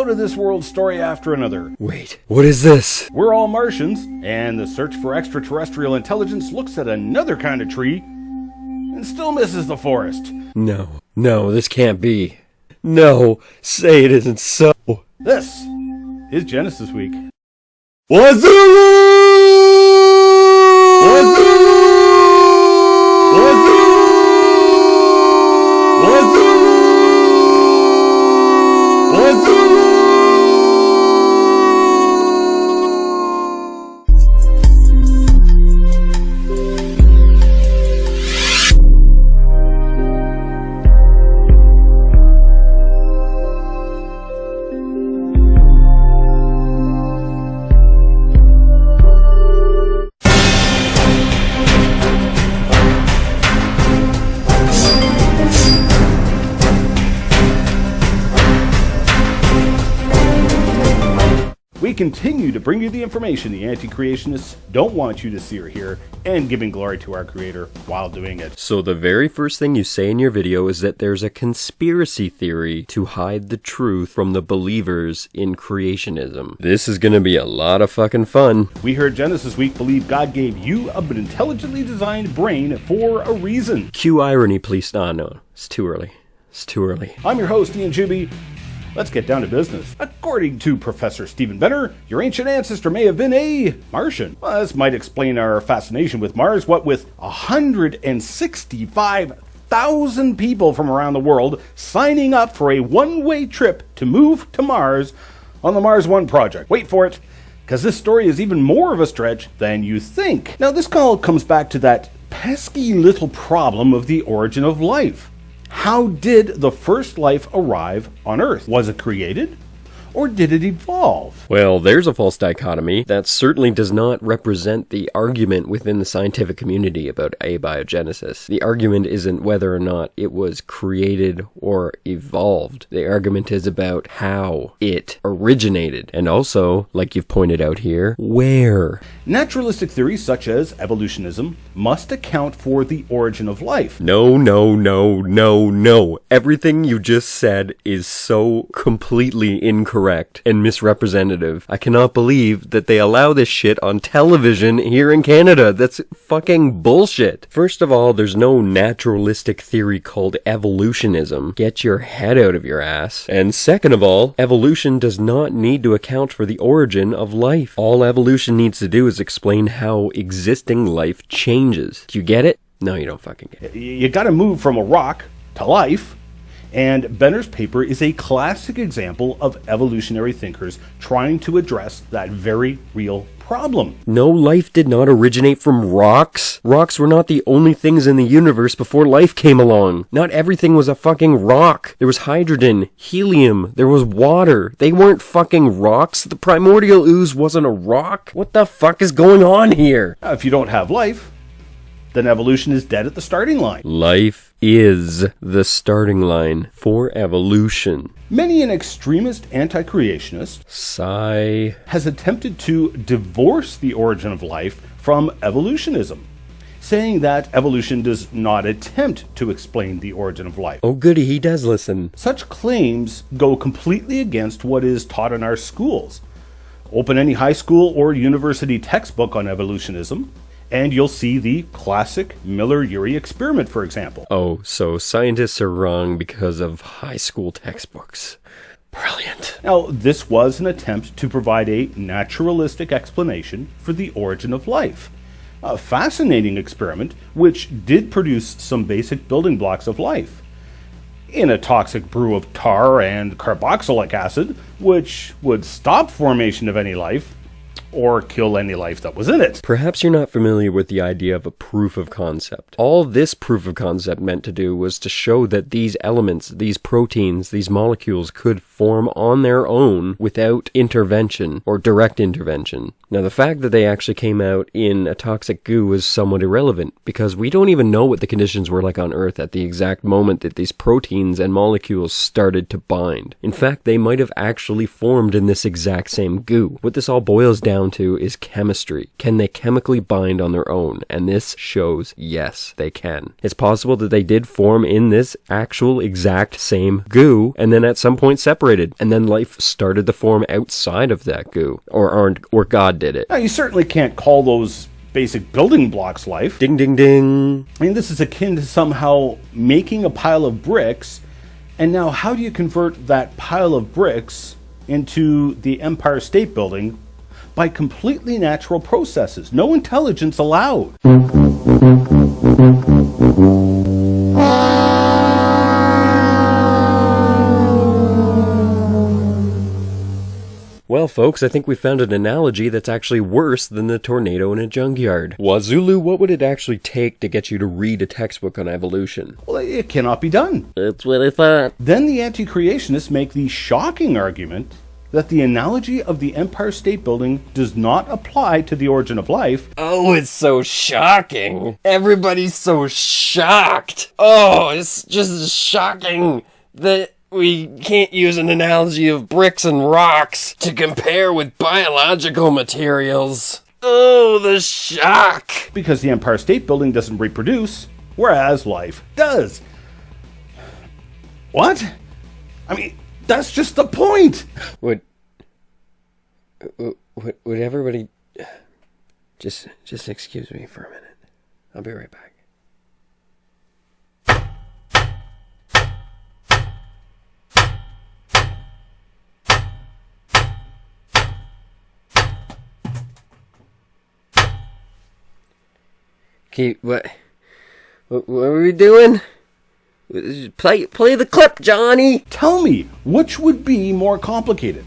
out-of-this-world story after another. Wait, what is this? We're all Martians, and the search for extraterrestrial intelligence looks at another kind of tree and still misses the forest. No, this can't be. No, say it isn't so. This is Genesis Week. Wazoo! Wazoo! Wazoo! Wazoo! Wazoo! We continue to bring you the information the anti-creationists don't want you to see or hear, and giving glory to our Creator while doing it. So the very first thing you say in your video is that there's a conspiracy theory to hide the truth from the believers in creationism. This is gonna be a lot of fucking fun. We here at Genesis Week believe God gave you an intelligently designed brain for a reason. Cue irony, please. No, it's too early. It's too early. I'm your host, Ian Juby. Let's get down to business. According to Professor Stephen Benner, your ancient ancestor may have been a Martian. Well, this might explain our fascination with Mars, what with 165,000 people from around the world signing up for a one-way trip to move to Mars on the Mars One project. Wait for it, because this story is even more of a stretch than you think. Now, this call comes back to that pesky little problem of the origin of life. How did the first life arrive on Earth? Was it created, or did it evolve? Well, there's a false dichotomy. That certainly does not represent the argument within the scientific community about abiogenesis. The argument isn't whether or not it was created or evolved. The argument is about how it originated. And also, like you've pointed out here, where? Naturalistic theories such as evolutionism must account for the origin of life. No. Everything you just said is so completely incorrect and misrepresentative. I cannot believe that they allow this shit on television here in Canada. That's fucking bullshit. First of all, there's no naturalistic theory called evolutionism. Get your head out of your ass. And second of all, evolution does not need to account for the origin of life. All evolution needs to do is explain how existing life changes. Do you get it? No, you don't fucking get it. You gotta move from a rock to life. And Benner's paper is a classic example of evolutionary thinkers trying to address that very real problem. No, life did not originate from rocks. Rocks were not the only things in the universe before life came along. Not everything was a fucking rock. There was hydrogen, helium, there was water. They weren't fucking rocks. The primordial ooze wasn't a rock. What the fuck is going on here? If you don't have life, then evolution is dead at the starting line. Life is the starting line for evolution. Many an extremist anti-creationist Sigh. has attempted to divorce the origin of life from evolutionism, saying that evolution does not attempt to explain the origin of life. Oh goody, he does listen. Such claims go completely against what is taught in our schools. Open any high school or university textbook on evolutionism, and you'll see the classic Miller-Urey experiment, for example. Oh, so scientists are wrong because of high school textbooks. Brilliant. Now, this was an attempt to provide a naturalistic explanation for the origin of life. A fascinating experiment, which did produce some basic building blocks of life. In a toxic brew of tar and carboxylic acid, which would stop formation of any life, or kill any life that was in it. Perhaps you're not familiar with the idea of a proof of concept. All this proof of concept meant to do was to show that these elements, these proteins, these molecules could form on their own without intervention or direct intervention. Now, the fact that they actually came out in a toxic goo is somewhat irrelevant because we don't even know what the conditions were like on Earth at the exact moment that these proteins and molecules started to bind. In fact, they might have actually formed in this exact same goo. What this all boils down to is chemistry. Can they chemically bind on their own? And this shows yes, they can. It's possible that they did form in this actual exact same goo and then at some point separate evaporated, and then life started to form outside of that goo. Or God did it. Now, you certainly can't call those basic building blocks life. Ding, ding, ding. I mean, this is akin to somehow making a pile of bricks, and now how do you convert that pile of bricks into the Empire State Building? By completely natural processes. No intelligence allowed. Well, folks, I think we found an analogy that's actually worse than the tornado in a junkyard. Wazulu, what would it actually take to get you to read a textbook on evolution? Well, it cannot be done. That's what I thought. Then the anti-creationists make the shocking argument that the analogy of the Empire State Building does not apply to the origin of life. Oh, it's so shocking. Everybody's so shocked. Oh, it's just shocking that we can't use an analogy of bricks and rocks to compare with biological materials. Oh, the shock. Because the Empire State Building doesn't reproduce, whereas life does. What? I mean, that's just the point. Would everybody just excuse me for a minute? I'll be right back. Okay, what are we doing? Play the clip, Johnny. Tell me, which would be more complicated?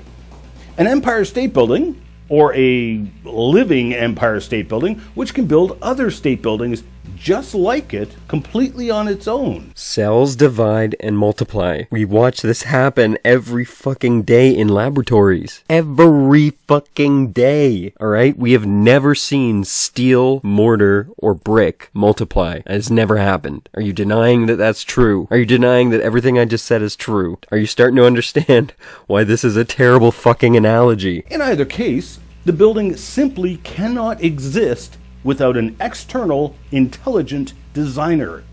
An Empire State Building or a living Empire State Building, which can build other state buildings just like it, completely on its own? Cells divide and multiply. We watch this happen every fucking day in laboratories. Every fucking day. Alright? We have never seen steel, mortar, or brick multiply. It has never happened. Are you denying that that's true? Are you denying that everything I just said is true? Are you starting to understand why this is a terrible fucking analogy? In either case, the building simply cannot exist without an external, intelligent designer.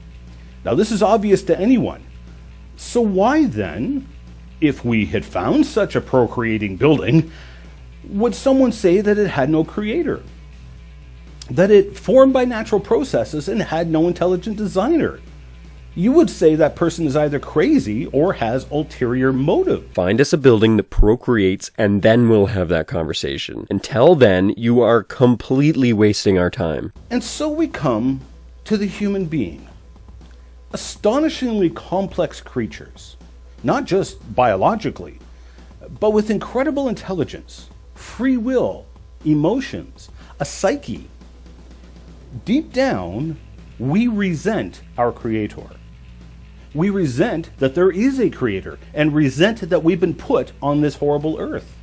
Now, this is obvious to anyone. So why then, if we had found such a procreating building, would someone say that it had no creator? That it formed by natural processes and had no intelligent designer? You would say that person is either crazy or has ulterior motive. Find us a building that procreates, and then we'll have that conversation. Until then, you are completely wasting our time. And so we come to the human being. Astonishingly complex creatures, not just biologically, but with incredible intelligence, free will, emotions, a psyche. Deep down, we resent our creator. We resent that there is a creator and resent that we've been put on this horrible earth.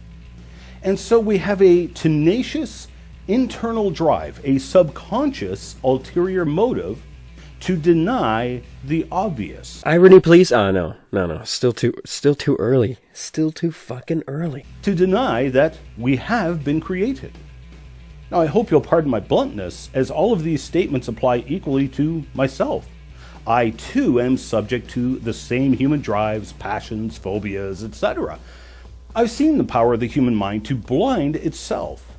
And so we have a tenacious internal drive, a subconscious ulterior motive to deny the obvious. Irony, please? No. Still too early. Still too fucking early. To deny that we have been created. Now, I hope you'll pardon my bluntness, as all of these statements apply equally to myself. I, too, am subject to the same human drives, passions, phobias, etc. I've seen the power of the human mind to blind itself,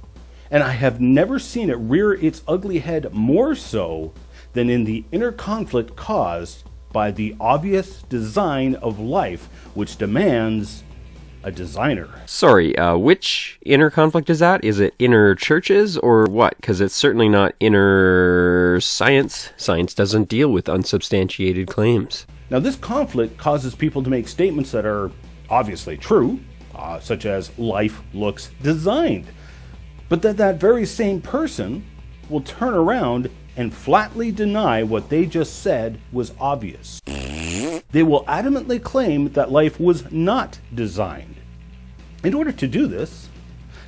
and I have never seen it rear its ugly head more so than in the inner conflict caused by the obvious design of life, which demands a designer. Sorry, which inner conflict is that? Is it inner churches or what? Because it's certainly not inner science. Science doesn't deal with unsubstantiated claims. Now, this conflict causes people to make statements that are obviously true, such as life looks designed, but that very same person will turn around and flatly deny what they just said was obvious. They will adamantly claim that life was not designed. In order to do this,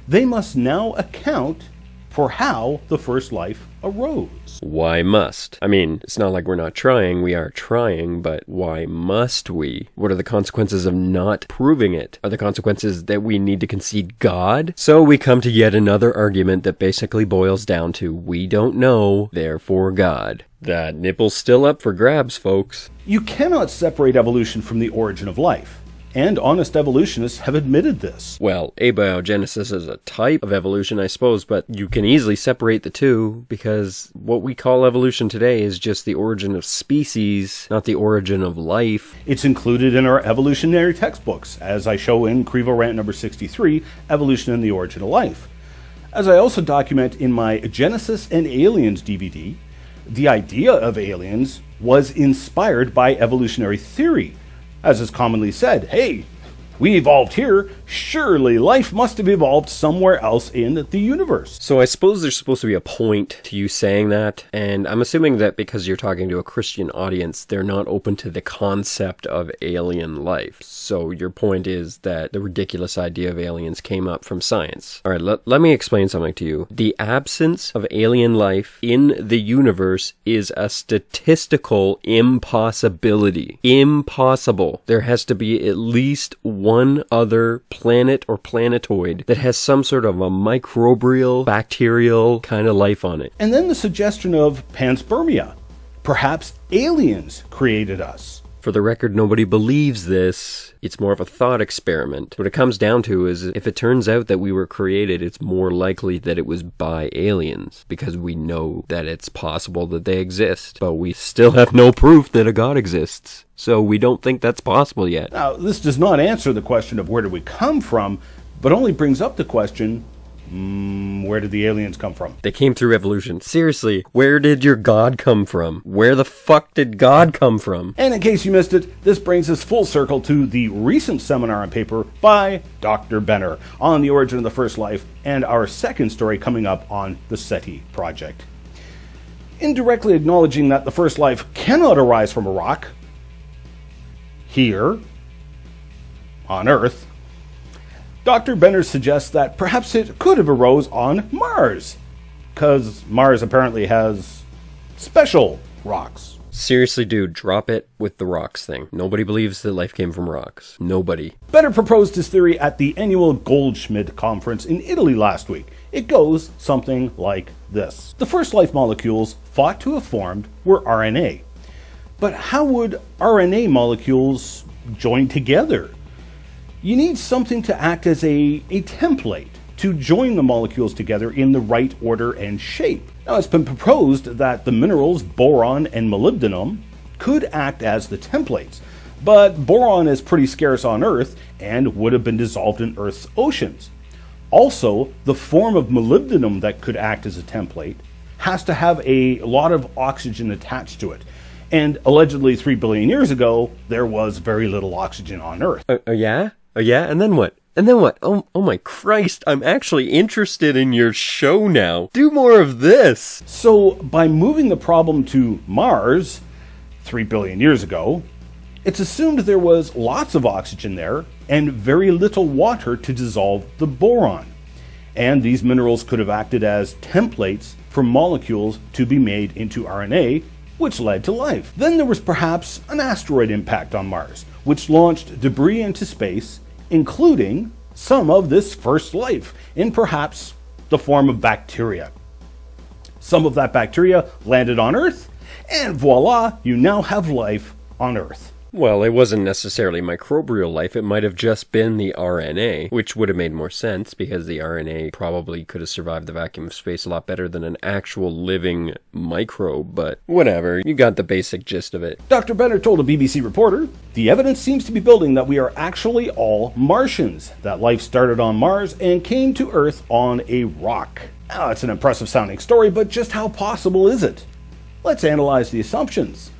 they must now account for how the first life arose. Why must? I mean, it's not like we're not trying, we are trying, but why must we? What are the consequences of not proving it? Are the consequences that we need to concede God? So we come to yet another argument that basically boils down to we don't know, therefore God. That nipple's still up for grabs, folks. You cannot separate evolution from the origin of life. and honest evolutionists have admitted this. Well, abiogenesis is a type of evolution, I suppose, but you can easily separate the two because what we call evolution today is just the origin of species, not the origin of life. It's included in our evolutionary textbooks, as I show in Crevo Rant number 63, Evolution and the Origin of Life. As I also document in my Genesis and Aliens DVD, the idea of aliens was inspired by evolutionary theory. As is commonly said, hey, we evolved here, surely life must have evolved somewhere else in the universe. So I suppose there's supposed to be a point to you saying that, and I'm assuming that because you're talking to a Christian audience, they're not open to the concept of alien life. So your point is that the ridiculous idea of aliens came up from science. All right, let me explain something to you. The absence of alien life in the universe is a statistical impossibility. Impossible. There has to be at least one other planet or planetoid that has some sort of a microbial, bacterial kind of life on it. And then the suggestion of panspermia. Perhaps aliens created us. For the record, nobody believes this. It's more of a thought experiment. What it comes down to is if it turns out that we were created, it's more likely that it was by aliens because we know that it's possible that they exist. But we still have no proof that a god exists. So we don't think that's possible yet. Now, this does not answer the question of where did we come from, but only brings up the question, where did the aliens come from? They came through evolution. Seriously, where did your god come from? Where the fuck did God come from? And in case you missed it, this brings us full circle to the recent seminar and paper by Dr. Benner on the origin of the first life and our second story coming up on the SETI project. Indirectly acknowledging that the first life cannot arise from a rock here on Earth, Dr. Benner suggests that perhaps it could have arose on Mars, because Mars apparently has special rocks. Seriously, dude, drop it with the rocks thing. Nobody believes that life came from rocks. Nobody. Benner proposed his theory at the annual Goldschmidt conference in Italy last week. It goes something like this. The first life molecules thought to have formed were RNA. But how would RNA molecules join together? You need something to act as a template to join the molecules together in the right order and shape. Now, it's been proposed that the minerals boron and molybdenum could act as the templates, but boron is pretty scarce on Earth and would have been dissolved in Earth's oceans. Also, the form of molybdenum that could act as a template has to have a lot of oxygen attached to it. And allegedly 3 billion years ago, there was very little oxygen on Earth. Yeah? Oh, yeah? And then what? And then what? Oh my Christ, I'm actually interested in your show now. Do more of this. So, by moving the problem to Mars 3 billion years ago, it's assumed there was lots of oxygen there and very little water to dissolve the boron. And these minerals could have acted as templates for molecules to be made into RNA, which led to life. Then there was perhaps an asteroid impact on Mars, which launched debris into space, including some of this first life, in perhaps the form of bacteria. Some of that bacteria landed on Earth, and voila, you now have life on Earth. Well, it wasn't necessarily microbial life. It might have just been the RNA, which would have made more sense because the RNA probably could have survived the vacuum of space a lot better than an actual living microbe, but whatever. You got the basic gist of it. Dr. Benner told a BBC reporter, "The evidence seems to be building that we are actually all Martians, that life started on Mars and came to Earth on a rock." Now, it's an impressive sounding story, but just how possible is it? Let's analyze the assumptions.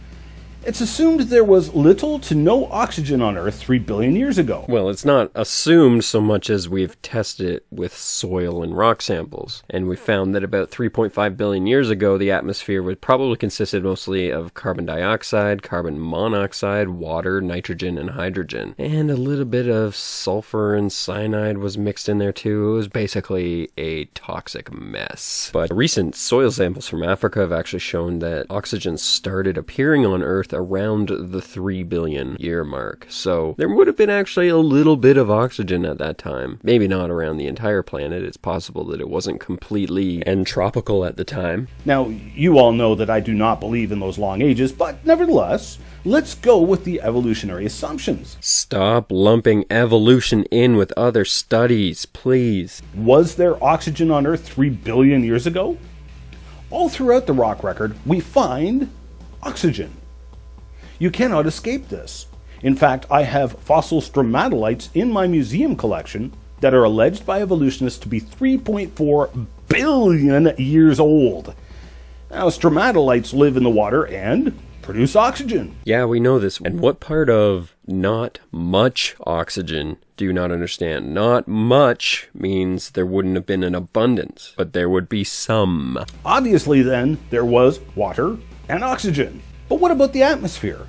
It's assumed there was little to no oxygen on Earth 3 billion years ago. Well, it's not assumed so much as we've tested it with soil and rock samples. And we found that about 3.5 billion years ago, the atmosphere would probably consisted mostly of carbon dioxide, carbon monoxide, water, nitrogen, and hydrogen. And a little bit of sulfur and cyanide was mixed in there too. It was basically a toxic mess. But recent soil samples from Africa have actually shown that oxygen started appearing on Earth Earth around the 3 billion year mark. So there would have been actually a little bit of oxygen at that time. Maybe not around the entire planet. It's possible that it wasn't completely entropical at the time. Now, you all know that I do not believe in those long ages, but nevertheless, let's go with the evolutionary assumptions. Stop lumping evolution in with other studies, please. Was there oxygen on Earth 3 billion years ago? All throughout the rock record, we find oxygen. You cannot escape this. In fact, I have fossil stromatolites in my museum collection that are alleged by evolutionists to be 3.4 billion years old. Now, stromatolites live in the water and produce oxygen. Yeah, we know this. And what part of not much oxygen do you not understand? Not much means there wouldn't have been an abundance, but there would be some. Obviously, then, there was water and oxygen. But what about the atmosphere?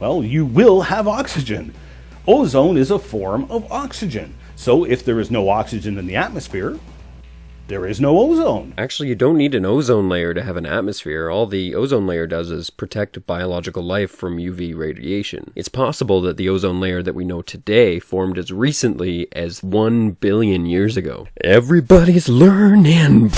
Well, you will have oxygen. Ozone is a form of oxygen. So if there is no oxygen in the atmosphere, there is no ozone. Actually, you don't need an ozone layer to have an atmosphere. All the ozone layer does is protect biological life from UV radiation. It's possible that the ozone layer that we know today formed as recently as 1 billion years ago. Everybody's learning!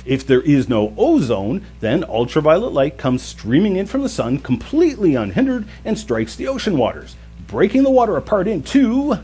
If there is no ozone, then ultraviolet light comes streaming in from the sun completely unhindered and strikes the ocean waters, breaking the water apart into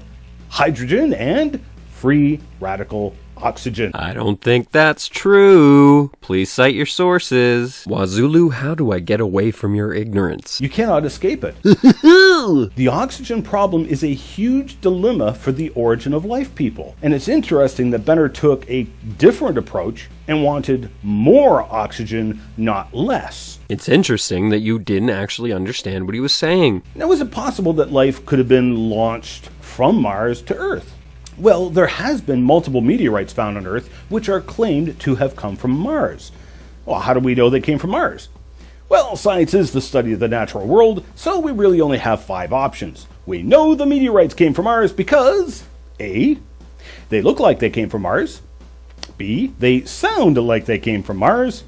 hydrogen and free radical oxygen. I don't think that's true. Please cite your sources. Wazulu, how do I get away from your ignorance? You cannot escape it. The oxygen problem is a huge dilemma for the origin of life people. And it's interesting that Benner took a different approach and wanted more oxygen, not less. It's interesting that you didn't actually understand what he was saying. Now, is it possible that life could have been launched from Mars to Earth? Well, there has been multiple meteorites found on Earth which are claimed to have come from Mars. Well, how do we know they came from Mars? Well, science is the study of the natural world, so we really only have 5 options. We know the meteorites came from Mars because A, they look like they came from Mars. B, they sound like they came from Mars.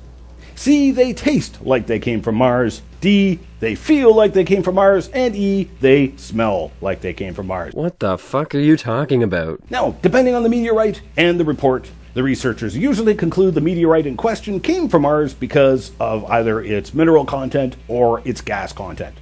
C, they taste like they came from Mars. D, they feel like they came from Mars. And E, they smell like they came from Mars. What the fuck are you talking about? Now, depending on the meteorite and the report, the researchers usually conclude the meteorite in question came from Mars because of either its mineral content or its gas content.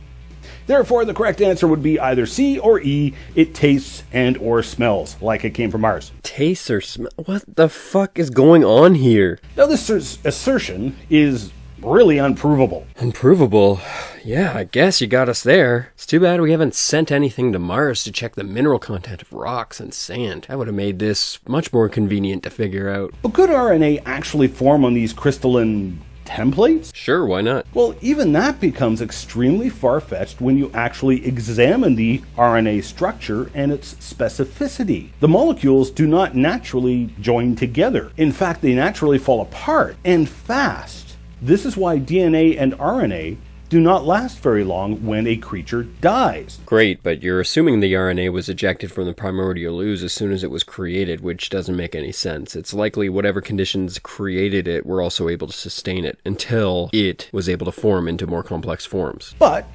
Therefore, the correct answer would be either C or E, it tastes and or smells like it came from Mars. Tastes or smell? What the fuck is going on here? Now, this assertion is really unprovable. Unprovable? Yeah, I guess you got us there. It's too bad we haven't sent anything to Mars to check the mineral content of rocks and sand. That would have made this much more convenient to figure out. But could RNA actually form on these crystalline templates? Sure, why not? Well, even that becomes extremely far-fetched when you actually examine the RNA structure and its specificity. The molecules do not naturally join together. In fact, they naturally fall apart, and fast. This is why DNA and RNA do not last very long when a creature dies. Great, but you're assuming the RNA was ejected from the primordial ooze as soon as it was created, which doesn't make any sense. It's likely whatever conditions created it were also able to sustain it until it was able to form into more complex forms. But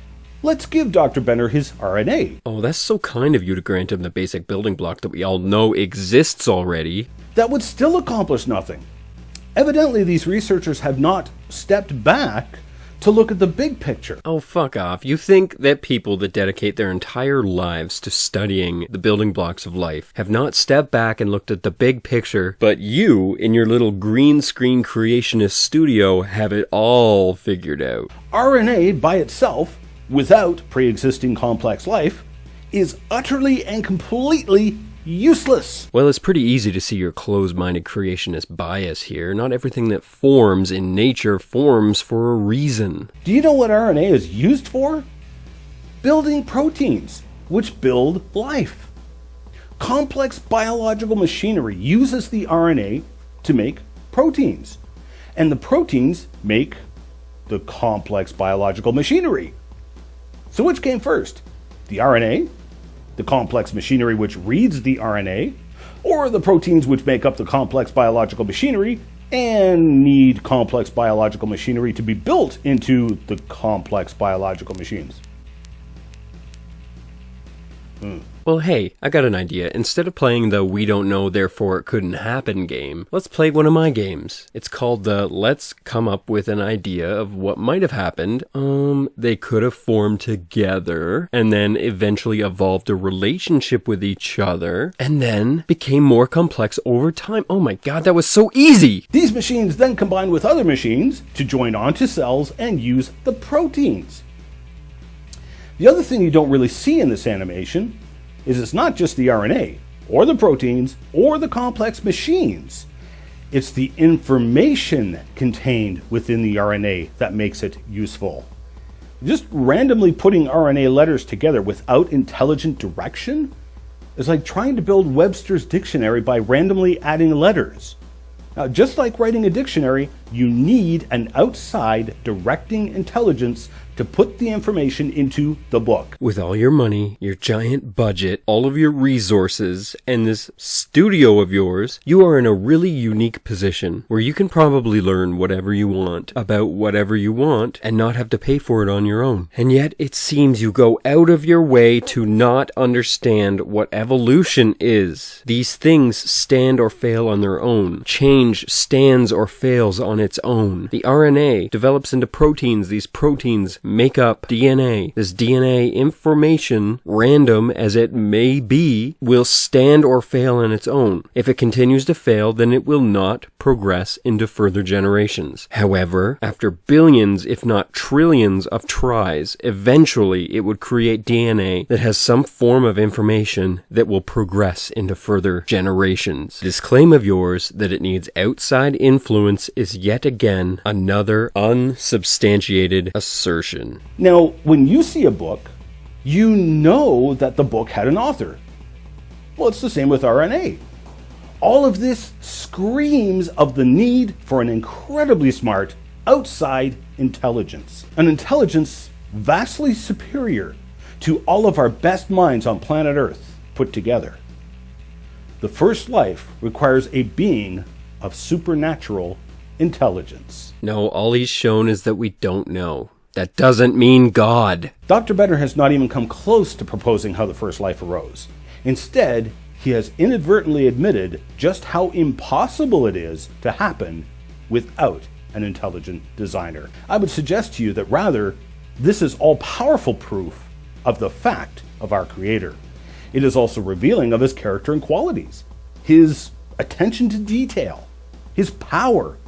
let's give Dr. Benner his RNA. Oh, that's so kind of you to grant him the basic building block that we all know exists already. That would still accomplish nothing. Evidently, these researchers have not stepped back to look at the big picture. Oh, fuck off. You think that people that dedicate their entire lives to studying the building blocks of life have not stepped back and looked at the big picture, but you, in your little green screen creationist studio, have it all figured out. RNA by itself, without pre-existing complex life, is utterly and completely useless. Well, it's pretty easy to see your closed-minded creationist bias here. Not everything that forms in nature forms for a reason. Do you know what RNA is used for? Building proteins, which build life. Complex biological machinery uses the RNA to make proteins, and the proteins make the complex biological machinery. So which came first? The RNA? The complex machinery which reads the RNA, or the proteins which make up the complex biological machinery and need complex biological machinery to be built into the complex biological machines. Well, hey, I got an idea. Instead of playing the we don't know, therefore it couldn't happen game, let's play one of my games. It's called the let's come up with an idea of what might have happened. They could have formed together and then eventually evolved a relationship with each other and then became more complex over time. Oh my god, that was so easy! These machines then combine with other machines to join onto cells and use the proteins. The other thing you don't really see in this animation is it's not just the RNA, or the proteins, or the complex machines. It's the information contained within the RNA that makes it useful. Just randomly putting RNA letters together without intelligent direction is like trying to build Webster's dictionary by randomly adding letters. Now, just like writing a dictionary, you need an outside directing intelligence to put the information into the book. With all your money, your giant budget, all of your resources, and this studio of yours, you are in a really unique position where you can probably learn whatever you want about whatever you want and not have to pay for it on your own. And yet it seems you go out of your way to not understand what evolution is. These things stand or fail on their own. Change stands or fails on its own. The RNA develops into proteins. These proteins make up DNA. This DNA information, random as it may be, will stand or fail on its own. If it continues to fail, then it will not progress into further generations. However, after billions, if not trillions of tries, eventually it would create DNA that has some form of information that will progress into further generations. This claim of yours that it needs outside influence is yet again another unsubstantiated assertion. Now, when you see a book, you know that the book had an author. Well, it's the same with RNA. All of this screams of the need for an incredibly smart outside intelligence. An intelligence vastly superior to all of our best minds on planet Earth put together. The first life requires a being of supernatural intelligence. No, all he's shown is that we don't know. That doesn't mean God. Dr. Benner has not even come close to proposing how the first life arose. Instead, he has inadvertently admitted just how impossible it is to happen without an intelligent designer. I would suggest to you that rather, this is all-powerful proof of the fact of our Creator. It is also revealing of his character and qualities, his attention to detail, his power,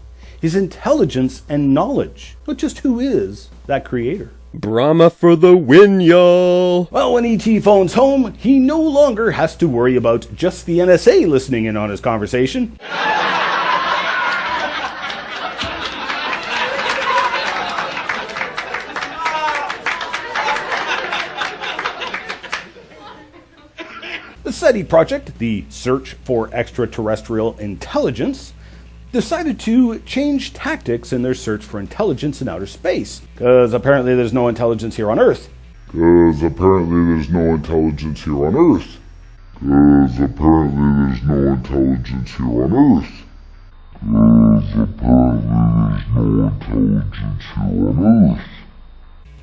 his intelligence and knowledge. But just who is that Creator? Brahma for the win, y'all! Well, when E.T. phones home, he no longer has to worry about just the NSA listening in on his conversation. The SETI project, the Search for Extraterrestrial Intelligence, decided to change tactics in their search for intelligence in outer space. Because apparently there's no intelligence here on Earth.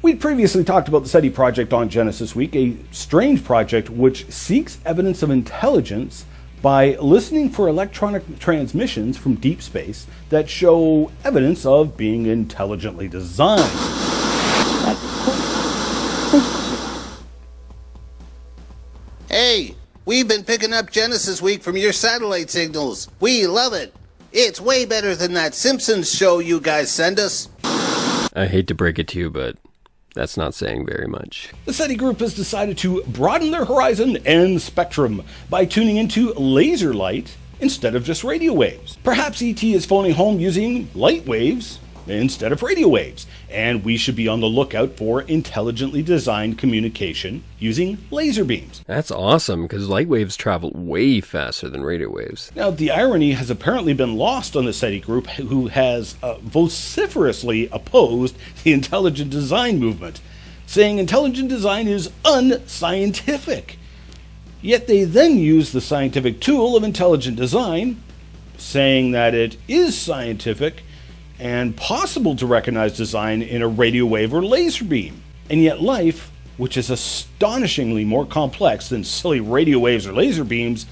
We'd previously talked about the SETI project on Genesis Week, a strange project which seeks evidence of intelligence by listening for electronic transmissions from deep space that show evidence of being intelligently designed. Hey, we've been picking up Genesis Week from your satellite signals. We love it. It's way better than that Simpsons show you guys send us. I hate to break it to you, but that's not saying very much. The SETI group has decided to broaden their horizon and spectrum by tuning into laser light instead of just radio waves. Perhaps ET is phoning home using light waves instead of radio waves, and we should be on the lookout for intelligently designed communication using laser beams. That's awesome, because light waves travel way faster than radio waves. Now, the irony has apparently been lost on the SETI group, who has vociferously opposed the intelligent design movement, saying intelligent design is unscientific. Yet they then use the scientific tool of intelligent design, saying that it is scientific and possible to recognize design in a radio wave or laser beam. And yet life, which is astonishingly more complex than silly radio waves or laser beams,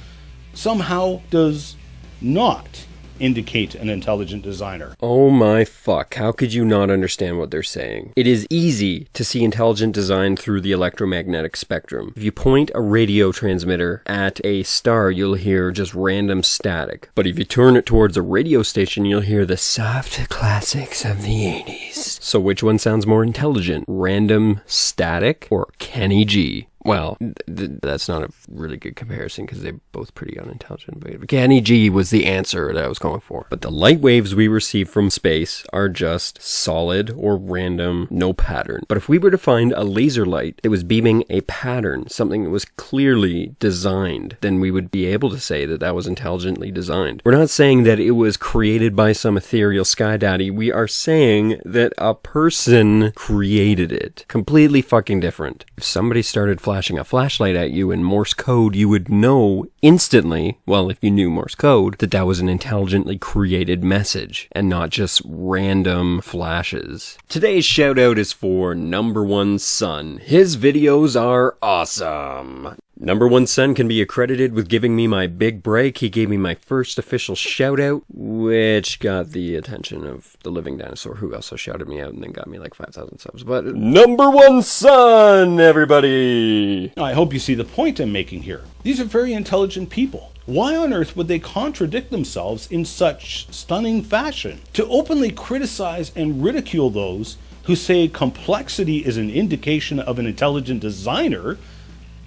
somehow does not indicate an intelligent designer. Oh my fuck, how could you not understand what they're saying? It is easy to see intelligent design through the electromagnetic spectrum. If you point a radio transmitter at a star, you'll hear just random static. But if you turn it towards a radio station, you'll hear the soft classics of the 80s. So which one sounds more intelligent? Random static or Kenny G? Well, that's not a really good comparison because they're both pretty unintelligent. But Kenny G was the answer that I was going for. But the light waves we receive from space are just solid or random, no pattern. But if we were to find a laser light that was beaming a pattern, something that was clearly designed, then we would be able to say that that was intelligently designed. We're not saying that it was created by some ethereal sky daddy. We are saying that a person created it. Completely fucking different. If somebody started flashing a flashlight at you in Morse code, you would know instantly, well, if you knew Morse code, that that was an intelligently created message and not just random flashes. Today's shout out is for Number One Son. His videos are awesome. Number One Son can be accredited with giving me my big break. He gave me my first official shout out, which got the attention of the living dinosaur, who also shouted me out and then got me like 5,000 subs. But Number One Son, everybody! I hope you see the point I'm making here. These are very intelligent people. Why on earth would they contradict themselves in such stunning fashion? To openly criticize and ridicule those who say complexity is an indication of an intelligent designer,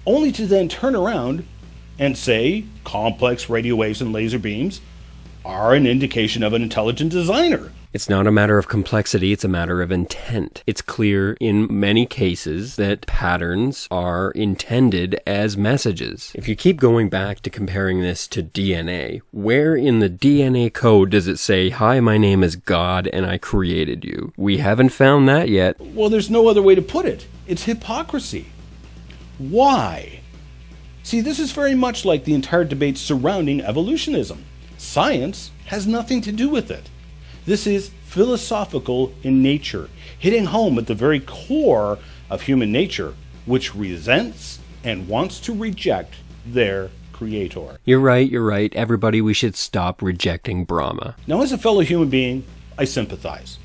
only to then turn around and say complex radio waves and laser beams are an indication of an intelligent designer. It's not a matter of complexity, it's a matter of intent. It's clear in many cases that patterns are intended as messages. If you keep going back to comparing this to DNA, where in the DNA code does it say, "Hi, my name is God and I created you"? We haven't found that yet. Well, there's no other way to put it. It's hypocrisy. Why? See, this is very much like the entire debate surrounding evolutionism. Science has nothing to do with it. This is philosophical in nature, hitting home at the very core of human nature, which resents and wants to reject their creator. You're right. Everybody, we should stop rejecting Brahma. Now, as a fellow human being, I sympathize.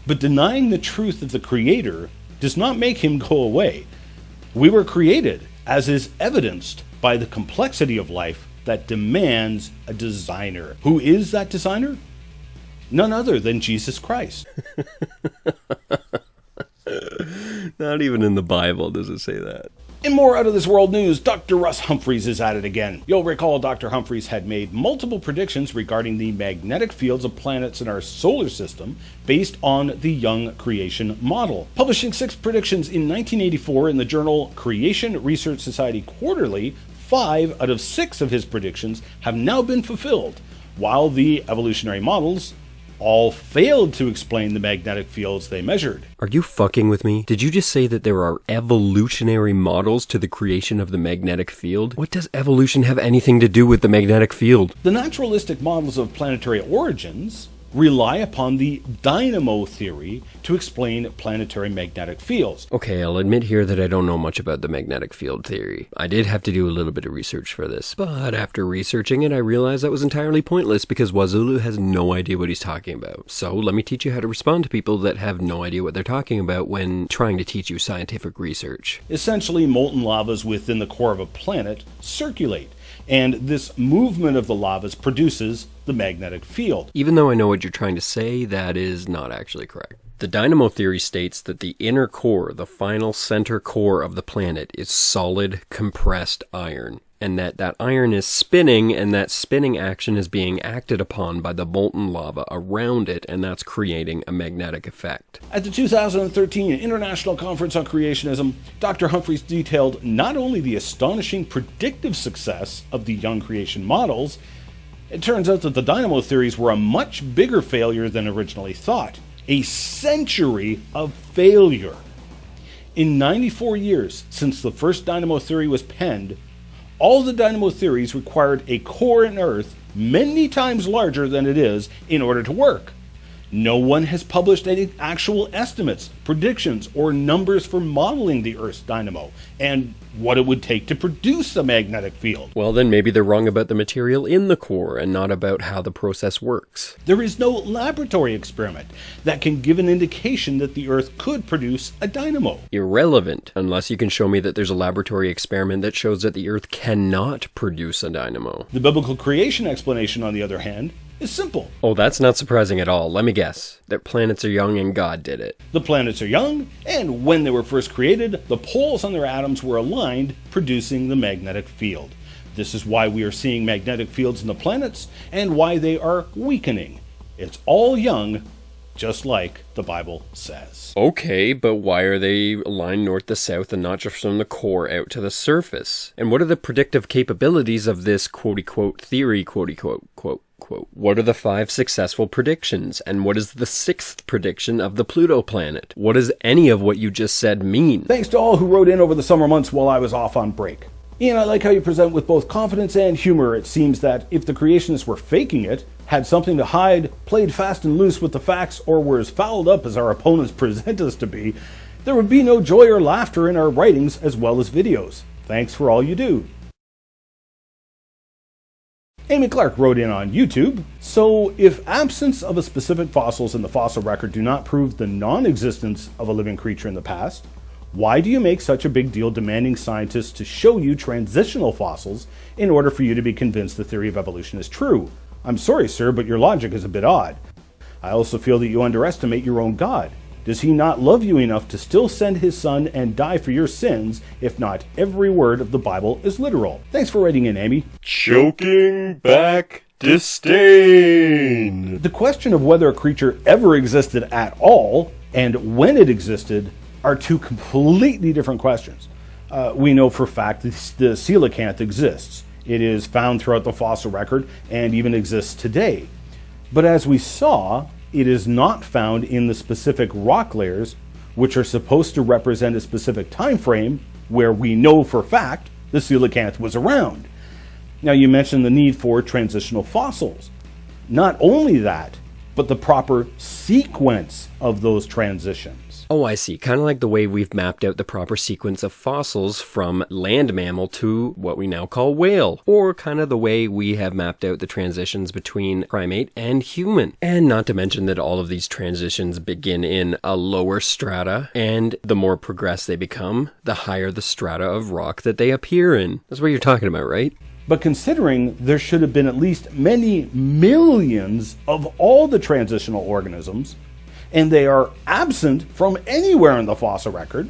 But denying the truth of the creator does not make him go away. We were created, as is evidenced by the complexity of life that demands a designer. Who is that designer? None other than Jesus Christ. Not even in the Bible does it say that. In more out-of-this-world news, Dr. Russ Humphreys is at it again. You'll recall Dr. Humphreys had made multiple predictions regarding the magnetic fields of planets in our solar system based on the Young Creation model. Publishing 6 predictions in 1984 in the journal Creation Research Society Quarterly, 5 out of 6 of his predictions have now been fulfilled, while the evolutionary models all failed to explain the magnetic fields they measured. Are you fucking with me? Did you just say that there are evolutionary models to the creation of the magnetic field? What does evolution have anything to do with the magnetic field? The naturalistic models of planetary origins rely upon the dynamo theory to explain planetary magnetic fields. Okay, I'll admit here that I don't know much about the magnetic field theory. I did have to do a little bit of research for this, but after researching it, I realized that was entirely pointless because Wazulu has no idea what he's talking about. So let me teach you how to respond to people that have no idea what they're talking about when trying to teach you scientific research. Essentially, molten lavas within the core of a planet circulate, and this movement of the lavas produces the magnetic field. Even though I know what you're trying to say, that is not actually correct. The dynamo theory states that the inner core, the final center core of the planet, is solid, compressed iron, and that iron is spinning, and that spinning action is being acted upon by the molten lava around it, and that's creating a magnetic effect. At the 2013 International Conference on Creationism, Dr. Humphreys detailed not only the astonishing predictive success of the Young Creation models, it turns out that the dynamo theories were a much bigger failure than originally thought. A century of failure. In 94 years since the first dynamo theory was penned, all the dynamo theories required a core in Earth many times larger than it is in order to work. No one has published any actual estimates, predictions, or numbers for modeling the Earth's dynamo and what it would take to produce a magnetic field. Well, then maybe they're wrong about the material in the core and not about how the process works. There is no laboratory experiment that can give an indication that the Earth could produce a dynamo. Irrelevant, unless you can show me that there's a laboratory experiment that shows that the Earth cannot produce a dynamo. The biblical creation explanation, on the other hand, is simple. Oh, that's not surprising at all. Let me guess. That planets are young and God did it. The planets are young, and when they were first created, the poles on their atoms were aligned, producing the magnetic field. This is why we are seeing magnetic fields in the planets, and why they are weakening. It's all young, just like the Bible says. Okay, but why are they aligned north to south and not just from the core out to the surface? And what are the predictive capabilities of this quote-unquote theory, quote-unquote, quote? What are the 5 successful predictions? And what is the 6th prediction of the Pluto planet? What does any of what you just said mean? Thanks to all who wrote in over the summer months while I was off on break. Ian, I like how you present with both confidence and humor. It seems that if the creationists were faking it, had something to hide, played fast and loose with the facts, or were as fouled up as our opponents present us to be, there would be no joy or laughter in our writings as well as videos. Thanks for all you do. Amy Clark wrote in on YouTube, so if absence of a specific fossils in the fossil record do not prove the non-existence of a living creature in the past, why do you make such a big deal demanding scientists to show you transitional fossils in order for you to be convinced the theory of evolution is true? I'm sorry, sir, but your logic is a bit odd. I also feel that you underestimate your own God. Does he not love you enough to still send his son and die for your sins if not every word of the Bible is literal? Thanks for writing in, Amy. Choking back disdain. The question of whether a creature ever existed at all and when it existed are 2 completely different questions. We know for a fact that the coelacanth exists. It is found throughout the fossil record and even exists today. But as we saw, it is not found in the specific rock layers, which are supposed to represent a specific time frame where we know for a fact the coelacanth was around. Now, you mentioned the need for transitional fossils. Not only that, but the proper sequence of those transitions. Oh, I see. Kind of like the way we've mapped out the proper sequence of fossils from land mammal to what we now call whale. Or kind of the way we have mapped out the transitions between primate and human. And not to mention that all of these transitions begin in a lower strata, and the more progressed they become, the higher the strata of rock that they appear in. That's what you're talking about, right? But considering there should have been at least many millions of all the transitional organisms, and they are absent from anywhere in the fossil record,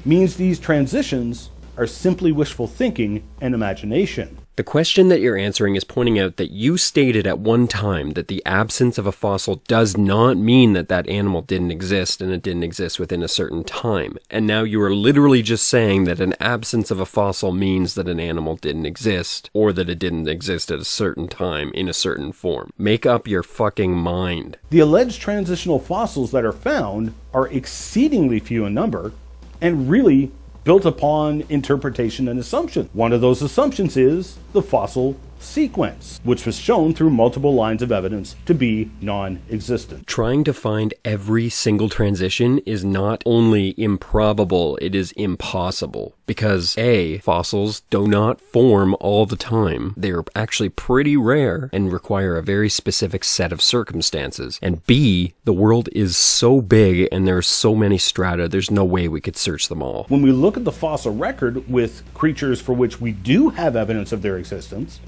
means these transitions are simply wishful thinking and imagination. The question that you're answering is pointing out that you stated at one time that the absence of a fossil does not mean that that animal didn't exist and it didn't exist within a certain time. And now you are literally just saying that an absence of a fossil means that an animal didn't exist or that it didn't exist at a certain time in a certain form. Make up your fucking mind. The alleged transitional fossils that are found are exceedingly few in number and really built upon interpretation and assumption. One of those assumptions is the fossil sequence, which was shown through multiple lines of evidence to be non-existent. Trying to find every single transition is not only improbable, it is impossible. Because A, fossils do not form all the time. They're actually pretty rare and require a very specific set of circumstances. And B, the world is so big and there are so many strata, there's no way we could search them all. When we look at the fossil record with creatures for which we do have evidence of their existence,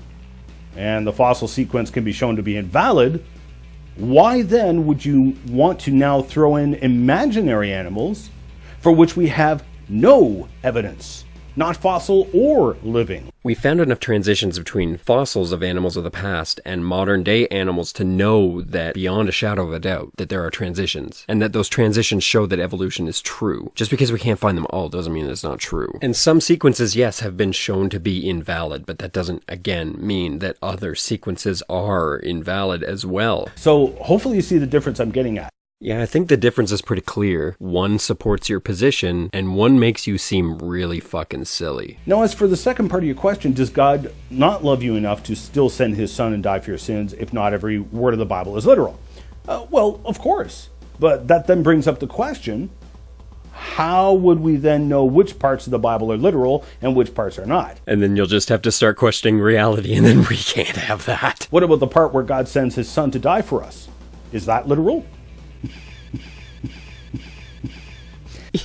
and the fossil sequence can be shown to be invalid, why then would you want to now throw in imaginary animals for which we have no evidence, not fossil or living? We found enough transitions between fossils of animals of the past and modern day animals to know that beyond a shadow of a doubt that there are transitions, and that those transitions show that evolution is true. Just because we can't find them all doesn't mean it's not true. And some sequences, yes, have been shown to be invalid, but that doesn't, again, mean that other sequences are invalid as well. So hopefully you see the difference I'm getting at. Yeah, I think the difference is pretty clear. One supports your position, and one makes you seem really fucking silly. Now, as for the second part of your question, does God not love you enough to still send his son and die for your sins if not every word of the Bible is literal? Well, of course. But that then brings up the question, how would we then know which parts of the Bible are literal and which parts are not? And then you'll just have to start questioning reality, and then we can't have that. What about the part where God sends his son to die for us? Is that literal?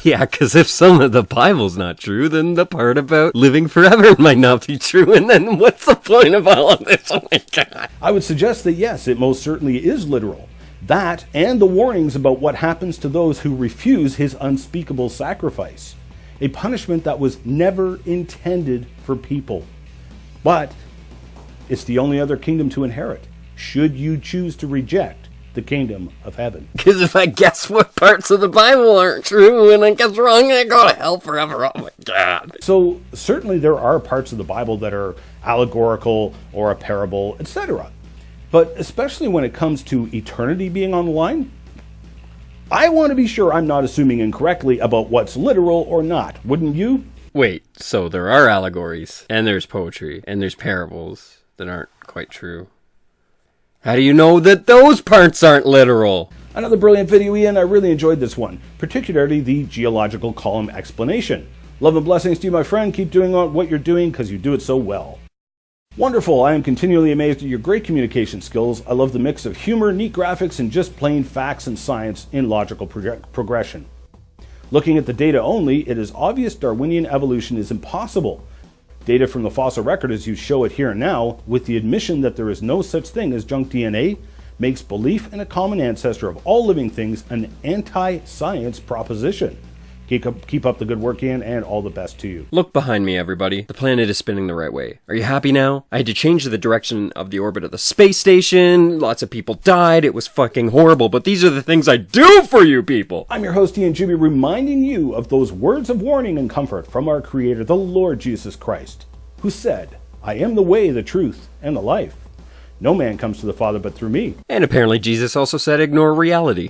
Yeah, because if some of the Bible's not true, then the part about living forever might not be true, and then what's the point of all of this? Oh my God. I would suggest that yes, it most certainly is literal. That and the warnings about what happens to those who refuse his unspeakable sacrifice. A punishment that was never intended for people. But it's the only other kingdom to inherit, should you choose to reject the kingdom of heaven. Because if I guess what parts of the Bible aren't true and I guess wrong, I go to hell forever. Oh my God. So certainly there are parts of the Bible that are allegorical or a parable, etc. But especially when it comes to eternity being on the line, I want to be sure I'm not assuming incorrectly about what's literal or not, wouldn't you? Wait, so there are allegories, and there's poetry, and there's parables that aren't quite true. How do you know that those parts aren't literal? Another brilliant video, Ian. I really enjoyed this one, particularly the geological column explanation. Love and blessings to you, my friend. Keep doing what you're doing because you do it so well. Wonderful. I am continually amazed at your great communication skills. I love the mix of humor, neat graphics, and just plain facts and science in logical progression. Looking at the data only, it is obvious Darwinian evolution is impossible. Data from the fossil record as you show it here and now, with the admission that there is no such thing as junk DNA, makes belief in a common ancestor of all living things an anti-science proposition. Keep up the good work, Ian, and all the best to you. Look behind me, everybody. The planet is spinning the right way. Are you happy now? I had to change the direction of the orbit of the space station. Lots of people died. It was fucking horrible, but these are the things I do for you people. I'm your host, Ian Juby, reminding you of those words of warning and comfort from our Creator, the Lord Jesus Christ, who said, I am the way, the truth, and the life. No man comes to the Father but through me. And apparently Jesus also said ignore reality.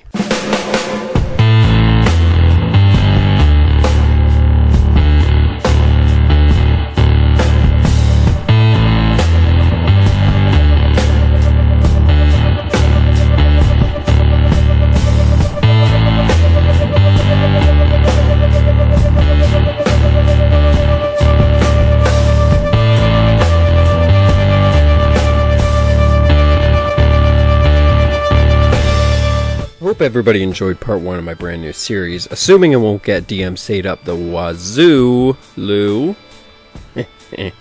Hope everybody enjoyed part 1 of my brand new series, assuming it won't get DMC'd up the wazoo, Lou. I'm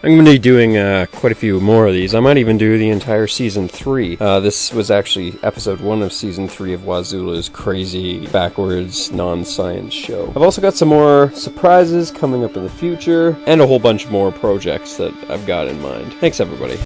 going to be doing quite a few more of these. I might even do the entire Season 3. This was actually Episode 1 of Season 3 of Wazula's crazy, backwards, non-science show. I've also got some more surprises coming up in the future, and a whole bunch more projects that I've got in mind. Thanks, everybody.